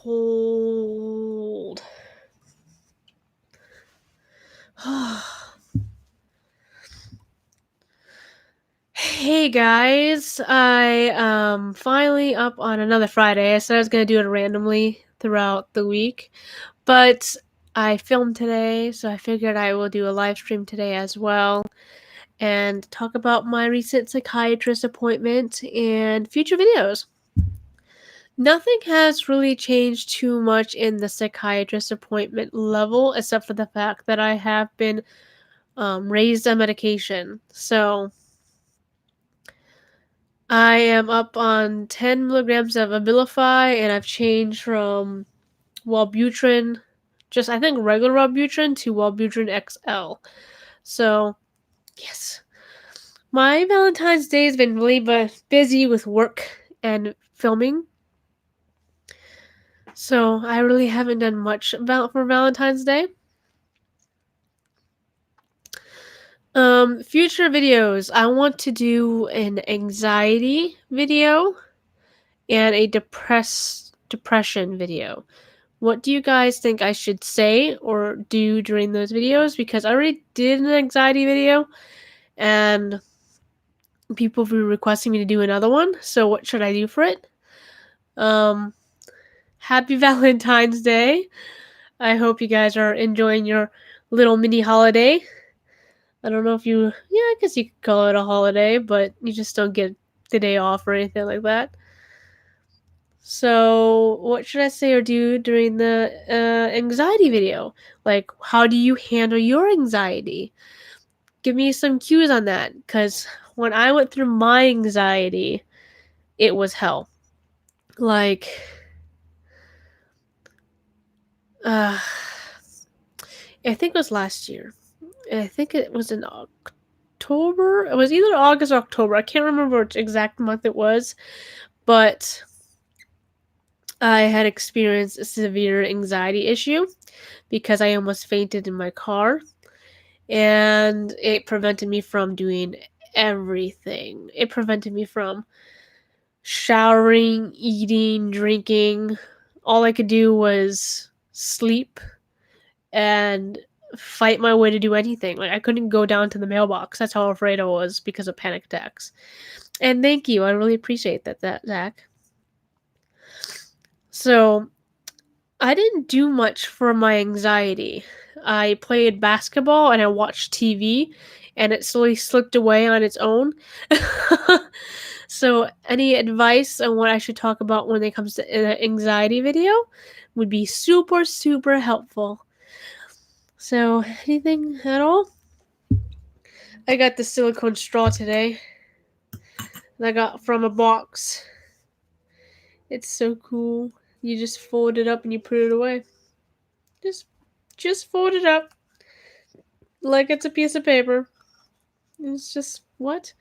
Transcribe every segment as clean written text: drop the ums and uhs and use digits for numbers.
cold. Hey guys, I finally up on another Friday. I said I was gonna do it randomly throughout the week, but I filmed today, so I figured I will do a live stream today as well and talk about my recent psychiatrist appointment and future videos. Nothing has really changed too much in the psychiatrist appointment level, except for the fact that I have been raised on medication. So I am up on 10 milligrams of Abilify, and I've changed from Wellbutrin, just I think regular Wellbutrin, to Wellbutrin XL. So, yes. My Valentine's Day has been really busy with work and filming. So, I really haven't done much for Valentine's Day. Future videos. I want to do an anxiety video and a depression video. What do you guys think I should say or do during those videos? Because I already did an anxiety video and people were requesting me to do another one. So what should I do for it? Happy Valentine's Day. I hope you guys are enjoying your little mini holiday. I don't know if I guess you could call it a holiday, but you just don't get the day off or anything like that. So, what should I say or do during the anxiety video? Like, how do you handle your anxiety? Give me some cues on that, because when I went through my anxiety, it was hell. Like, I think it was last year. I think it was in October. It was either August or October. I can't remember which exact month it was, but I had experienced a severe anxiety issue because I almost fainted in my car, and it prevented me from doing everything. It prevented me from showering, eating, drinking. All I could do was sleep and fight my way to do anything. Like, I couldn't go down to the mailbox. That's how afraid I was because of panic attacks. And thank you. I really appreciate that, Zach. So, I didn't do much for my anxiety. I played basketball and I watched TV, and it slowly slipped away on its own. So, any advice on what I should talk about when it comes to an anxiety video would be super, super helpful. So, anything at all? I got the silicone straw today that I got from a box. It's so cool. You just fold it up and you put it away. Just fold it up like it's a piece of paper. It's just, what?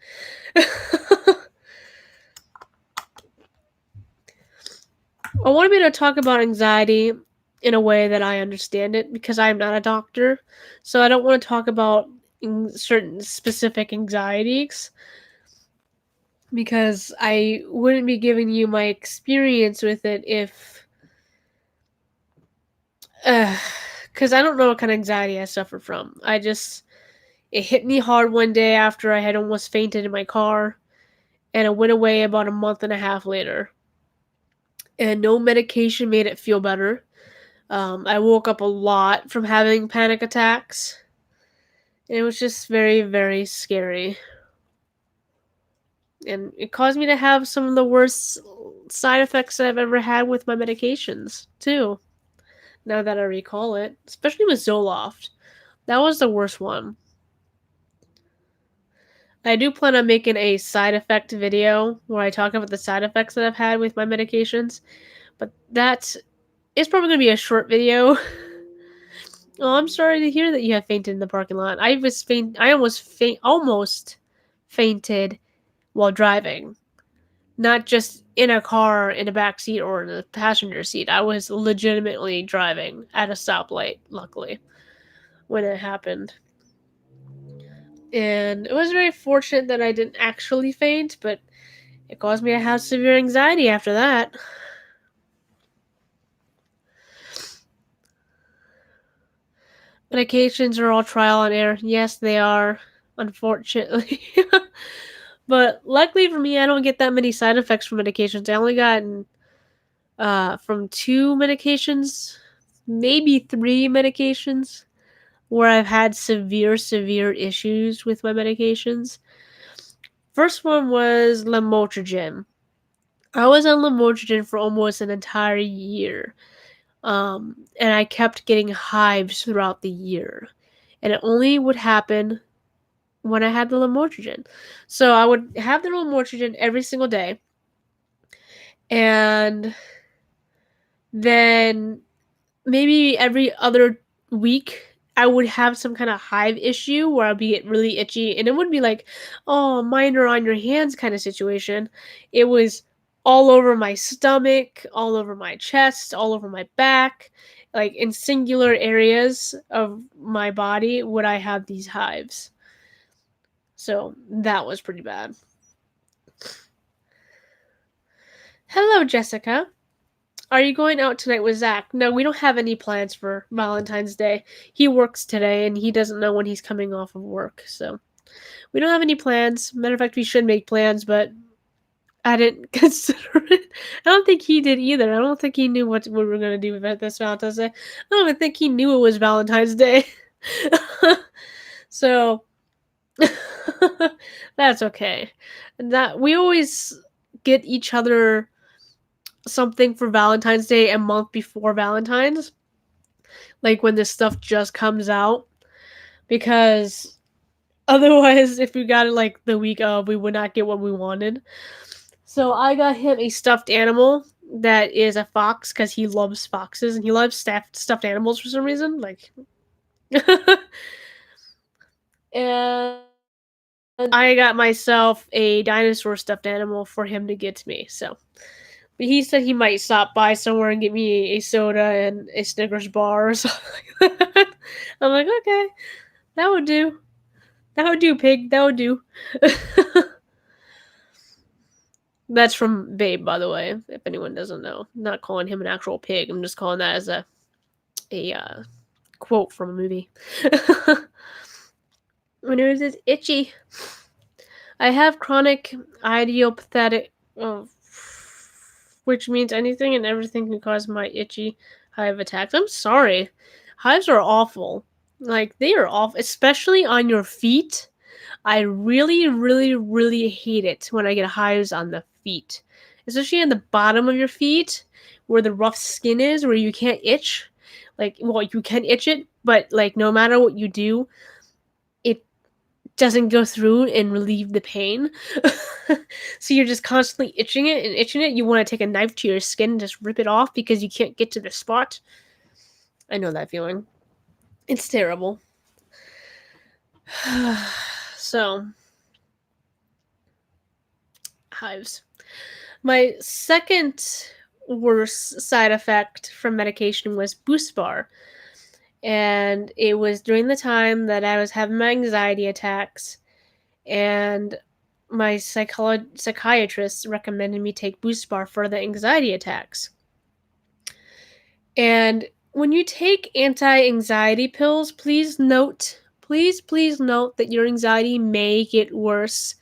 I wanted me to talk about anxiety in a way that I understand it, because I am not a doctor. So I don't want to talk about certain specific anxieties, because I wouldn't be giving you my experience with it if... Because I don't know what kind of anxiety I suffer from. It hit me hard one day after I had almost fainted in my car, and it went away about a month and a half later. And no medication made it feel better. I woke up a lot from having panic attacks. It was just very, very scary. And it caused me to have some of the worst side effects that I've ever had with my medications, too. Now that I recall it. Especially with Zoloft. That was the worst one. I do plan on making a side effect video where I talk about the side effects that I've had with my medications. But that is probably going to be a short video. Oh, I'm sorry to hear that you have fainted in the parking lot. I almost fainted while driving. Not just in a car in a back seat or in the passenger seat. I was legitimately driving at a stoplight, luckily, when it happened. And it was very fortunate that I didn't actually faint, but it caused me to have severe anxiety after that. Medications are all trial and error. Yes, they are, unfortunately. But luckily for me, I don't get that many side effects from medications. I only gotten from 2 medications, maybe 3 medications where I've had severe issues with my medications. First one was lamotrigine. I was on lamotrigine for almost an entire year. And I kept getting hives throughout the year. And it only would happen when I had the lamotrigine. So I would have the lamotrigine every single day. And then maybe every other week I would have some kind of hive issue where I'd be get really itchy, and it wouldn't be like, oh, minor on your hands kind of situation. It was all over my stomach, all over my chest, all over my back, like in singular areas of my body would I have these hives. So that was pretty bad. Hello, Jessica. Are you going out tonight with Zach? No, we don't have any plans for Valentine's Day. He works today and he doesn't know when he's coming off of work, so we don't have any plans. Matter of fact, we should make plans, but I didn't consider it. I don't think he did either. I don't think he knew what we were gonna do with this Valentine's Day. I don't even think he knew it was Valentine's Day. So that's okay. That we always get each other something for Valentine's Day a month before Valentine's, like when this stuff just comes out, because otherwise, if we got it like the week of, we would not get what we wanted. So I got him a stuffed animal that is a fox because he loves foxes and he loves stuffed animals for some reason. Like, and I got myself a dinosaur stuffed animal for him to get to me. So but he said he might stop by somewhere and get me a soda and a Snickers bar or something like that. I'm like, okay, that would do. That would do, pig. That would do. That's from Babe, by the way, if anyone doesn't know. I'm not calling him an actual pig. I'm just calling that as a quote from a movie. My nose is itchy. I have chronic idiopathic, oh, which means anything and everything can cause my itchy hive attacks. I'm sorry. Hives are awful. Like, they are awful, especially on your feet. I really hate it when I get hives on the feet. Especially on the bottom of your feet, where the rough skin is, where you can't itch. Like, well, you can itch it, but, like, no matter what you do, it doesn't go through and relieve the pain. So you're just constantly itching it and itching it. You want to take a knife to your skin and just rip it off because you can't get to the spot. I know that feeling. It's terrible. So, hives. My second worst side effect from medication was Boost Bar. And it was during the time that I was having my anxiety attacks, and my psychiatrist recommended me take Boost Bar for the anxiety attacks. And when you take anti-anxiety pills, please note that your anxiety may get worse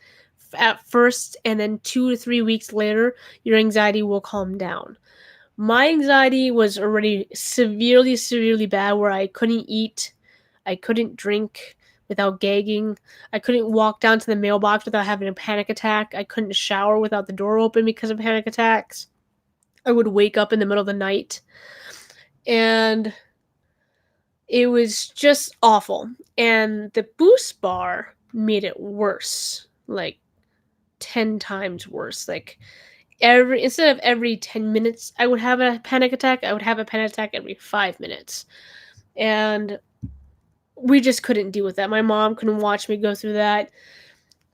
at first, and then 2 to 3 weeks later, your anxiety will calm down. My anxiety was already severely bad where I couldn't eat, I couldn't drink without gagging, I couldn't walk down to the mailbox without having a panic attack, I couldn't shower without the door open because of panic attacks. I would wake up in the middle of the night. And it was just awful. And the Boost Bar made it worse. Like 10 times worse. Like instead of every 10 minutes I would have a panic attack, I would have a panic attack every 5 minutes. And we just couldn't deal with that. My mom couldn't watch me go through that.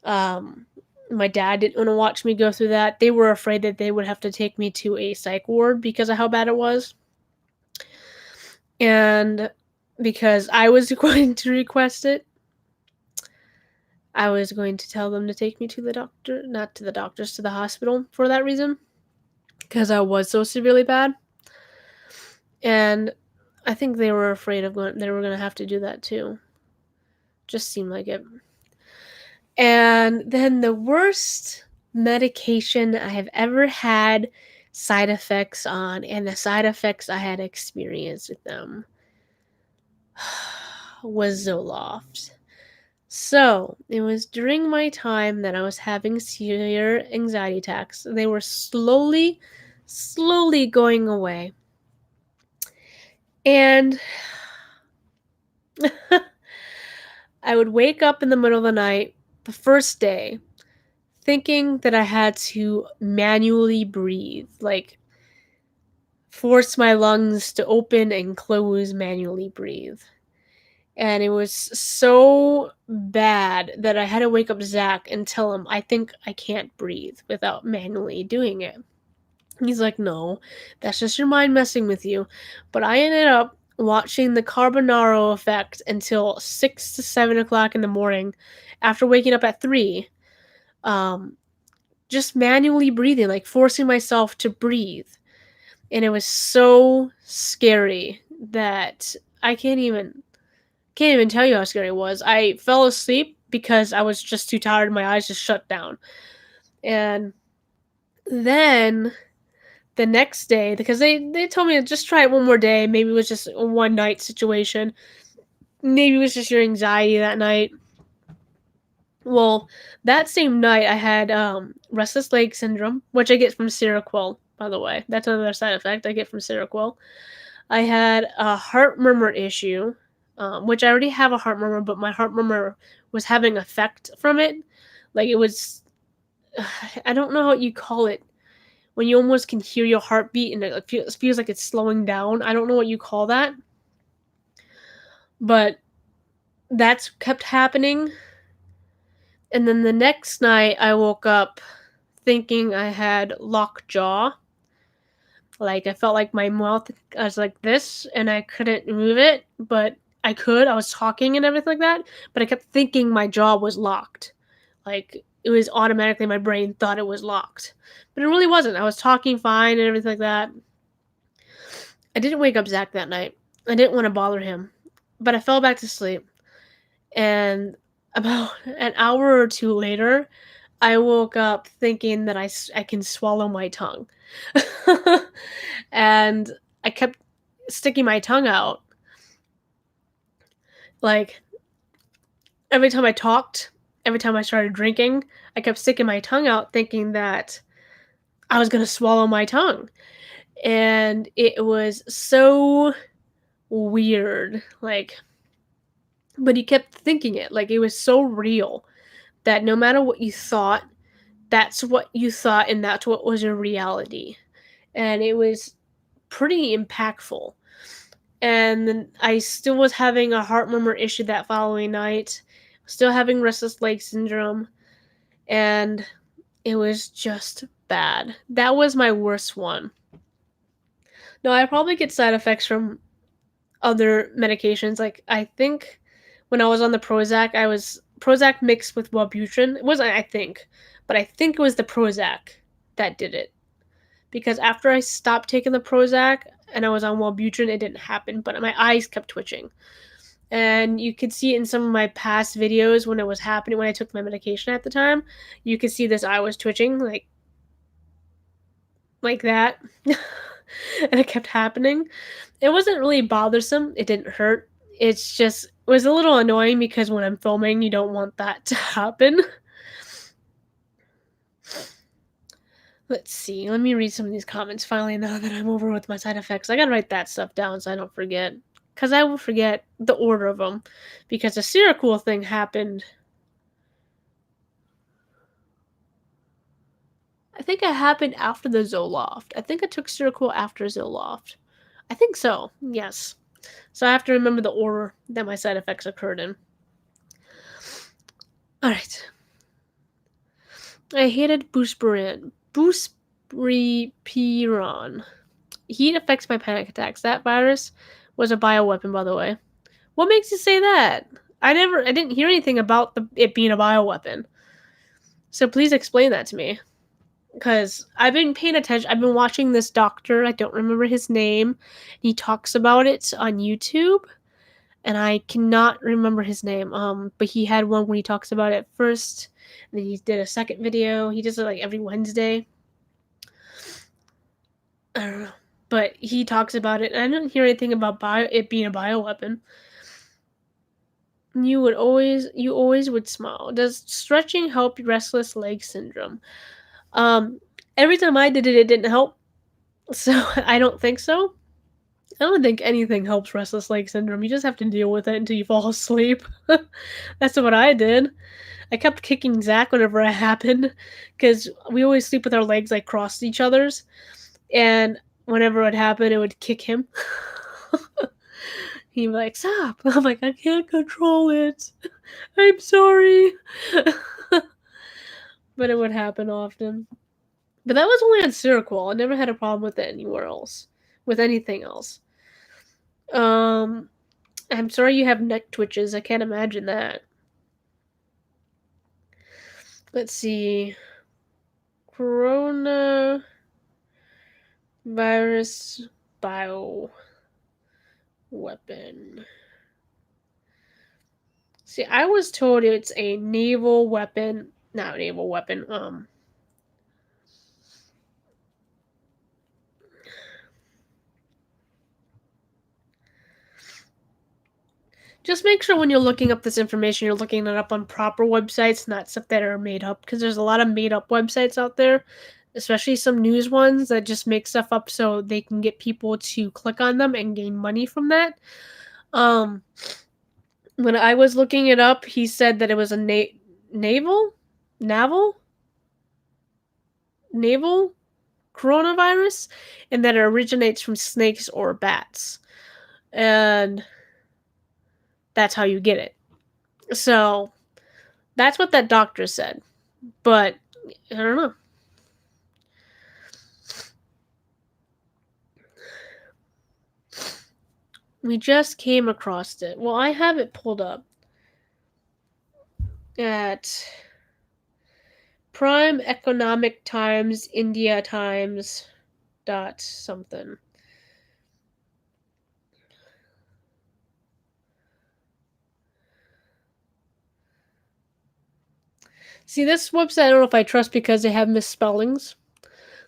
My dad didn't want to watch me go through that. They were afraid that they would have to take me to a psych ward because of how bad it was. And because I was going to request it, I was going to tell them to take me to the doctor, not to the doctors, to the hospital for that reason, because I was so severely bad. And I think they were afraid of they were gonna have to do that too. Just seemed like it. And then the worst medication I have ever had side effects on, and the side effects I had experienced with them was Zoloft. So, it was during my time that I was having severe anxiety attacks. They were slowly going away. And I would wake up in the middle of the night, the first day, thinking that I had to manually breathe, like force my lungs to open and close, manually breathe. And it was so bad that I had to wake up Zach and tell him, I think I can't breathe without manually doing it. He's like, no, that's just your mind messing with you. But I ended up watching the Carbonaro Effect until 6 to 7 o'clock in the morning after waking up at 3. Just manually breathing, like forcing myself to breathe. And it was so scary that I can't even tell you how scary it was. I fell asleep because I was just too tired. My eyes just shut down. And then the next day, because they told me to just try it one more day. Maybe it was just a one night situation. Maybe it was just your anxiety that night. Well, that same night I had restless leg syndrome, which I get from Seroquel, by the way. That's another side effect I get from Seroquel. I had a heart murmur issue, which I already have a heart murmur, but my heart murmur was having effect from it. Like it was, I don't know what you call it, when you almost can hear your heartbeat and it feels like it's slowing down. I don't know what you call that, but that's kept happening. And then the next night, I woke up thinking I had locked jaw. Like, I felt like my mouth was like this, and I couldn't move it, but I could. I was talking and everything like that, but I kept thinking my jaw was locked. Like, it was automatically my brain thought it was locked. But it really wasn't. I was talking fine and everything like that. I didn't wake up Zach that night. I didn't want to bother him, but I fell back to sleep. And about an hour or two later, I woke up thinking that I can swallow my tongue. And I kept sticking my tongue out. Like, every time I talked, every time I started drinking, I kept sticking my tongue out thinking that I was going to swallow my tongue. And it was so weird. Like, but you kept thinking it. Like, it was so real that no matter what you thought, that's what you thought and that's what was your reality. And it was pretty impactful. And then I still was having a heart murmur issue that following night, still having restless leg syndrome, and it was just bad. That was my worst one. No, I probably get side effects from other medications. Like, I think when I was on the Prozac, I was Prozac mixed with Wellbutrin. It wasn't, I think, but I think it was the Prozac that did it. Because after I stopped taking the Prozac and I was on Wellbutrin, it didn't happen, but my eyes kept twitching. And you could see it in some of my past videos when it was happening, when I took my medication at the time. You could see this eye was twitching, like that. And it kept happening. It wasn't really bothersome. It didn't hurt. It's just, it was a little annoying because when I'm filming, you don't want that to happen. Let's see. Let me read some of these comments finally now that I'm over with my side effects. I gotta write that stuff down so I don't forget. Because I will forget the order of them. Because the Seroquel thing happened. I think it happened after the Zoloft. I think I took Seroquel after Zoloft. I think so. Yes. So I have to remember the order that my side effects occurred in. Alright. I hated Buspirone. Heat affects my panic attacks. That virus was a bioweapon, by the way. What makes you say that? I didn't hear anything about it being a bioweapon. So please explain that to me. because I've been paying attention. I've been watching this doctor. I don't remember his name. He talks about it on YouTube, and I cannot remember his name. But he had one where he talks about it first, and then he did a second video. He does it like every Wednesday. I don't know, but he talks about it, and I didn't hear anything about it being a bioweapon. You always would smile. Does stretching help restless leg syndrome? Um, every time I did it, it didn't help. So I don't think so. I don't think anything helps restless leg syndrome. You just have to deal with it until you fall asleep. That's what I did. I kept kicking Zach whenever it happened, because we always sleep with our legs like crossed each other's, and whenever it happened, it would kick him. He'd be like, "Stop!" I'm like, "I can't control it. I'm sorry." But it would happen often. But that was only on Seroquel. I never had a problem with it anywhere else. With anything else. I'm sorry you have neck twitches. I can't imagine that. Let's see. Corona virus bio weapon. See, I was told it's a naval weapon. Not naval weapon. Just make sure when you're looking up this information, you're looking it up on proper websites, not stuff that are made up. Because there's a lot of made up websites out there, especially some news ones that just make stuff up so they can get people to click on them and gain money from that. When I was looking it up, he said that it was a naval coronavirus, and that it originates from snakes or bats. And that's how you get it. So that's what that doctor said. But I don't know. We just came across it. Well, I have it pulled up at Prime Economic Times, India Times, dot something. See, this website I don't know if I trust because they have misspellings.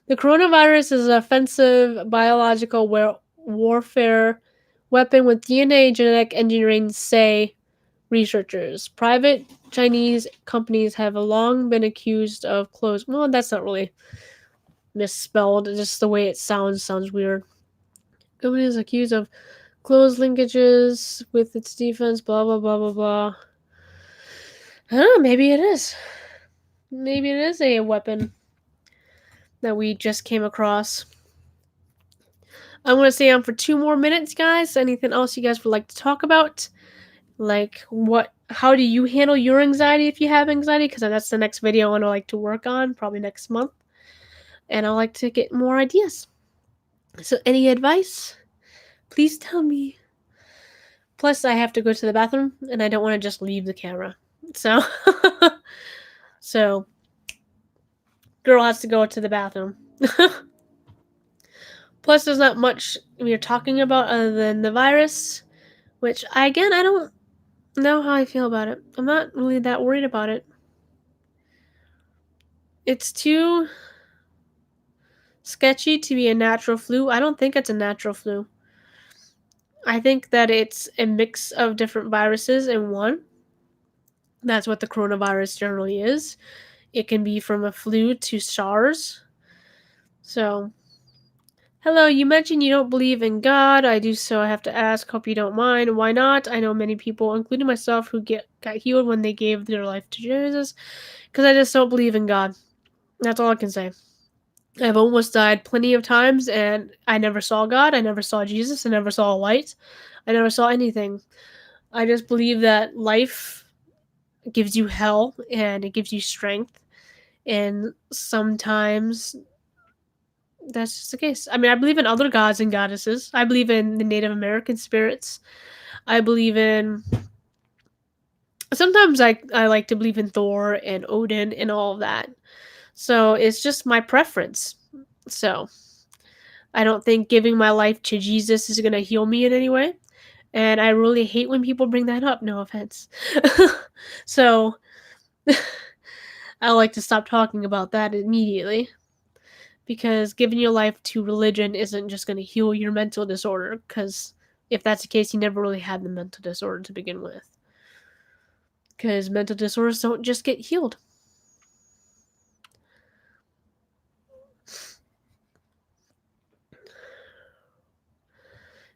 The coronavirus is an offensive biological warfare weapon with DNA genetic engineering, say researchers. Private Chinese companies have long been accused of close. Well, that's not really misspelled. Just the way it sounds weird. Company is accused of close linkages with its defense. Blah blah blah blah blah. I don't know. Maybe it is. Maybe it is a weapon that we just came across. I'm going to stay on for 2 more minutes, guys. Anything else you guys would like to talk about? Like, how do you handle your anxiety if you have anxiety? Because that's the next video I want to like to work on, probably next month. And I'd like to get more ideas. So, any advice? Please tell me. Plus, I have to go to the bathroom, and I don't want to just leave the camera. So, so, girl has to go to the bathroom. Plus, there's not much we're talking about other than the virus, which, I don't know how I feel about it. I'm not really that worried about it. It's too sketchy to be a natural flu. I don't think it's a natural flu. I think that it's a mix of different viruses in one. That's what the coronavirus generally is. It can be from a flu to SARS. So, hello, you mentioned you don't believe in God. I do, so I have to ask. Hope you don't mind. Why not? I know many people, including myself, who got healed when they gave their life to Jesus. Because I just don't believe in God. That's all I can say. I've almost died plenty of times, and I never saw God. I never saw Jesus. I never saw a light. I never saw anything. I just believe that life gives you hell, and it gives you strength. And sometimes that's just the case. I mean, I believe in other gods and goddesses. I believe in the Native American spirits. I believe in. Sometimes I like to believe in Thor and Odin and all of that. So it's just my preference. So I don't think giving my life to Jesus is going to heal me in any way. And I really hate when people bring that up, no offense. So I like to stop talking about that immediately because giving your life to religion isn't just going to heal your mental disorder, because if that's the case, you never really had the mental disorder to begin with. Because mental disorders don't just get healed.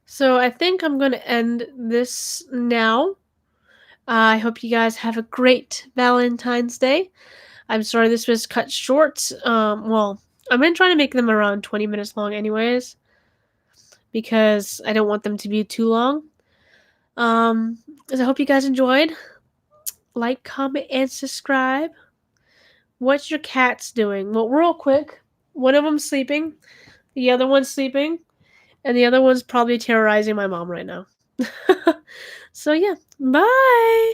So I think I'm going to end this now. I hope you guys have a great Valentine's Day. I'm sorry this was cut short. Well, I've been trying to make them around 20 minutes long anyways, because I don't want them to be too long. As I hope you guys enjoyed. Like, comment, and subscribe. What's your cats doing? Well, real quick, one of them's sleeping, the other one's sleeping, and the other one's probably terrorizing my mom right now. So yeah, bye!